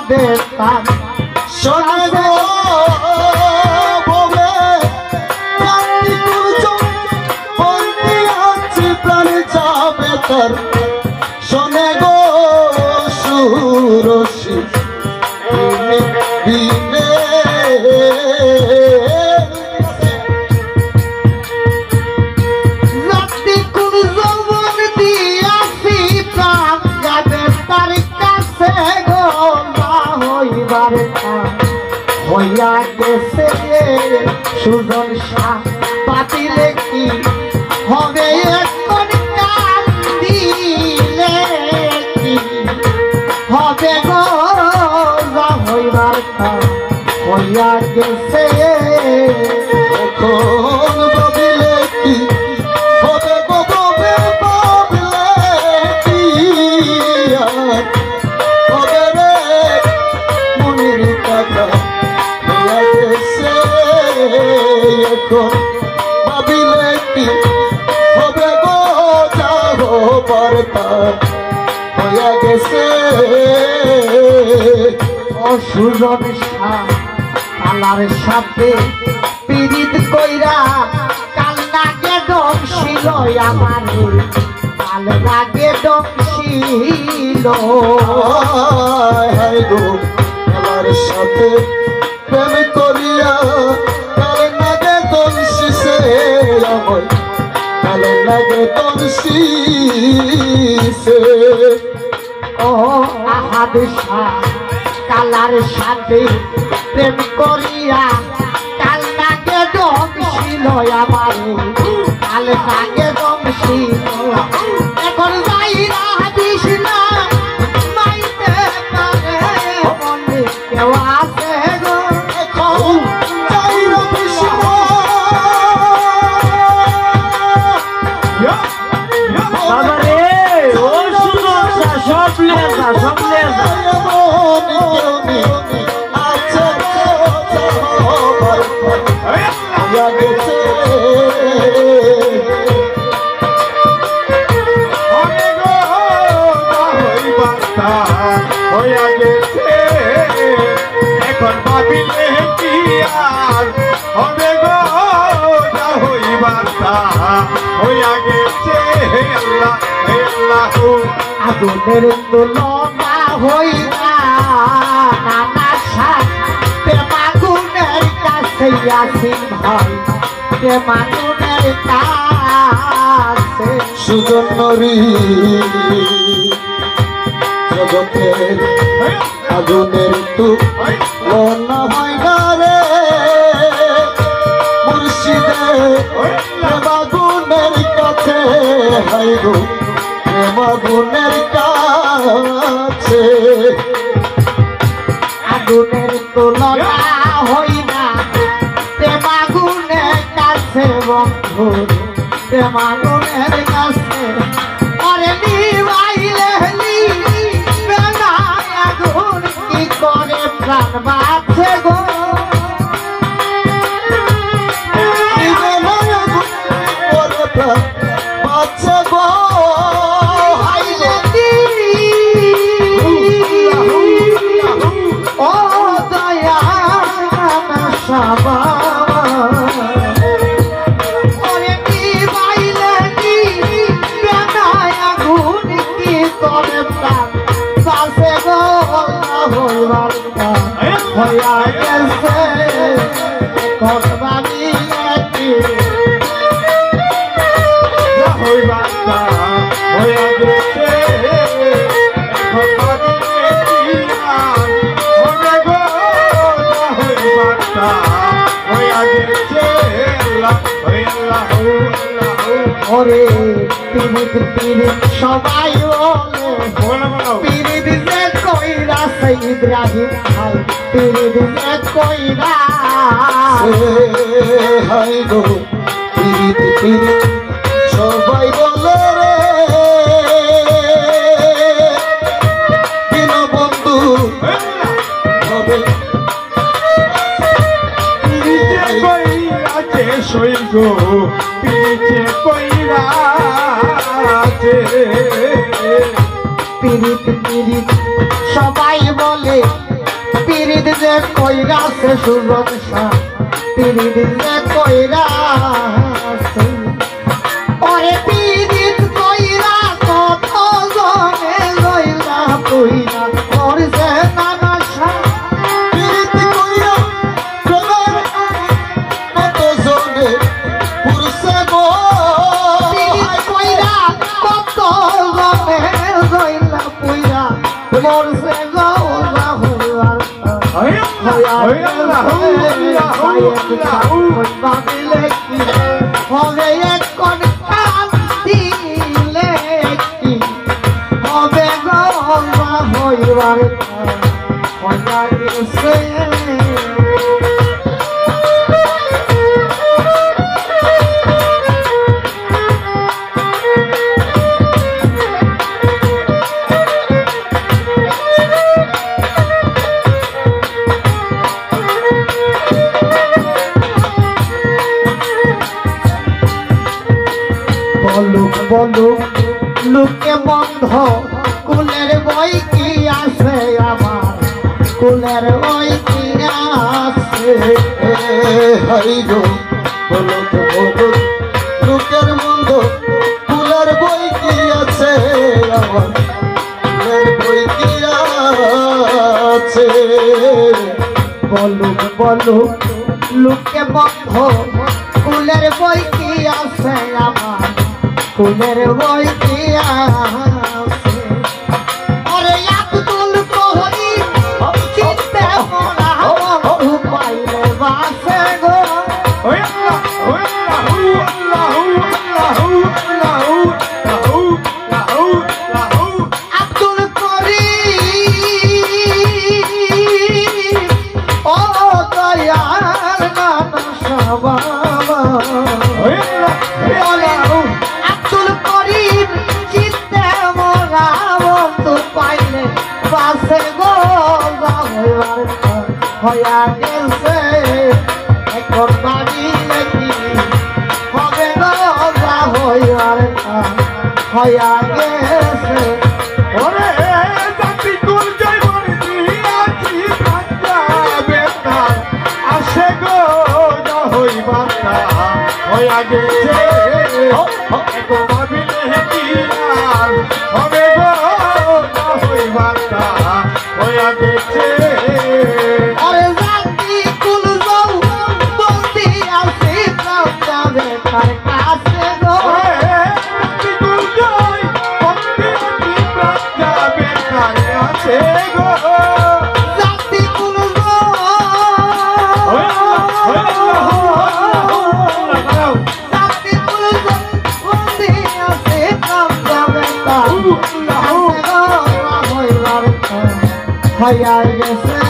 কাঁদে তার শোনে গো বলে জাতি কুলচম বন্দি আছে প্রাণ যাবে তার শোনে গো সুরসী দিনে জাতি কুলচম দিয়াছি প্রাণ যাবে তার কাছে গো না হইবার হইয়া গেছে সুজন শাহ বাতিলে কি হবে এখন দিলে কি হবে গো যা হইবার হইয়া গেছে এখন ভাবিলে কি হবে গো ভাবলে কি আর হবে রে মনের কথা হইয়া গেছে এখন ভাবিলে কি হবে গো যাবো বার্তা হইয়া গেছে সুজন শাহ কালার সাথে পীড়িত কইরা কাল নাগে ডংছিল আমার কাল নাগে ডংছিল হায় গো আমার সাথে প্রেম করিয়া কালে লাগে দংশিসে আমার কালে লাগে দংশিসে ও আহাদ শাহ কালার সাথে প্রেম করিয়া কাল নাগে ডংছিল আমার কাল নাগে ডংছিল এখন যাইরা দিস না মাইতে পারে মনে কেউ আছে গো এখন যাই না কৃষ্ণ বাবা রে ও সুজন শাহ সব লেজা আছে হইয়া গেছে হইয়া গেছে এখন ভাবিলে কি আর হবে গো যা হইবার তা হইয়া গেছে আল্লাহ আল্লাহ আগুনের তুলনা হইয়া নানা সাথ প্রেমাগুনের কাছে আসিন ভাই প্রেমাগুনের কাছে সুজন্যরি জগতের আগুনের তুলনা হয় না রে মুর্শিদে প্রেমাগুনের কাছে হাই গো প্রেমাগুনের কাছে আগুনের তুলনা হইনা প্রেমাগুনের কাছে বন্ধু প্রেমাগুনের কাছে আরে নিবাইলে নিবে না আগুন কি করে প্রাণ বাঁচে গো বাচ্চা গো আইলে দি ও দয়া সাবা ওরে নিবাইলে নিবে না আগুন কি করে প্রাণ বাঁচে গো হইবার হইয়া গেছে কতবানি একটি হইবার তা হইয়া গেছে এখন ভাবিলে কি আর হবে গো যা হইবার তা হইয়া গেছে আল্লাহ আল্লাহ আল্লাহ ওরে পীড়িত পীড়িত সবাই বলে বলো বলো পীড়িত যে কইরা সেই ইব্রাহিম ভাই পীড়িত যে কইরা হাই গো পীড়িত পীড়িত সবাই বলে রে দীনবন্ধু হবে পিছে কইরাছে সইগ পিছে কইরাছে পীড়িত পীড়িত সবাই বলে পিরিত যে কইরাছে সুরত শাহ পিরিত যে কইরাছে ওরে পিরিত কইরা কত জনে লইলা কইরা করছে নানা শাহ প্রীতি কইরা প্রেমের কত জনে পুরুষে গো পিরিত কইরা কত জনে লইলা কইরা করছে গো রাহুল হবে এক কোন দিলে কি হবে গঙ্গা হইবার হইয়া গেছে বলুক বলুক লোকে বন্ধ কুলের বই কি আছে আমার কুলের বই কি আছে হাই গো বলো তো বলো লোকের মন্দ ফুলের বই কি আছে আমার ফুলের বই কি আছে বলুক বলুক লোকে বন্ধ কুলের বই কি আছে আমার কুলের বই কি আছে আরে আব্দুল কোহরি চিনতে মোরা পাইলে বাসে গো ওই আল্লাহ আল্লাহু আল্লাহু আল্লাহু লাহু লাহু লাহু আব্দুল করি ও দয়াল নানা সবাবা ওই আল্লাহ আল্লাহু আব্দুল করিম চিনতে মোরা বন্ধু পাইলে বাসে গো হইবার হইয়া গেছে এখন বাড়ি কি হবে গো হইবার হইয়া গেছে ওরে জাতি কুল জয় বলি দিয়াছি ভাঙ্গা বেতার আসে গো না হইবা তা হইয়া গেছে এখন ভাবিলে কি আর হবে গো না হইবা তা হইয়া গেছে আরে জাতি কুল যাও বন্দি আছে প্রাণ যাবে তার কাছে গো জাতি কুল জয় বলি ভাঙ্গা বেতার আসে গো জাতি কুল ওই আল্লাহ জাতি কুল বন্দি আছে প্রাণ যাবে তার হইয়া গেছে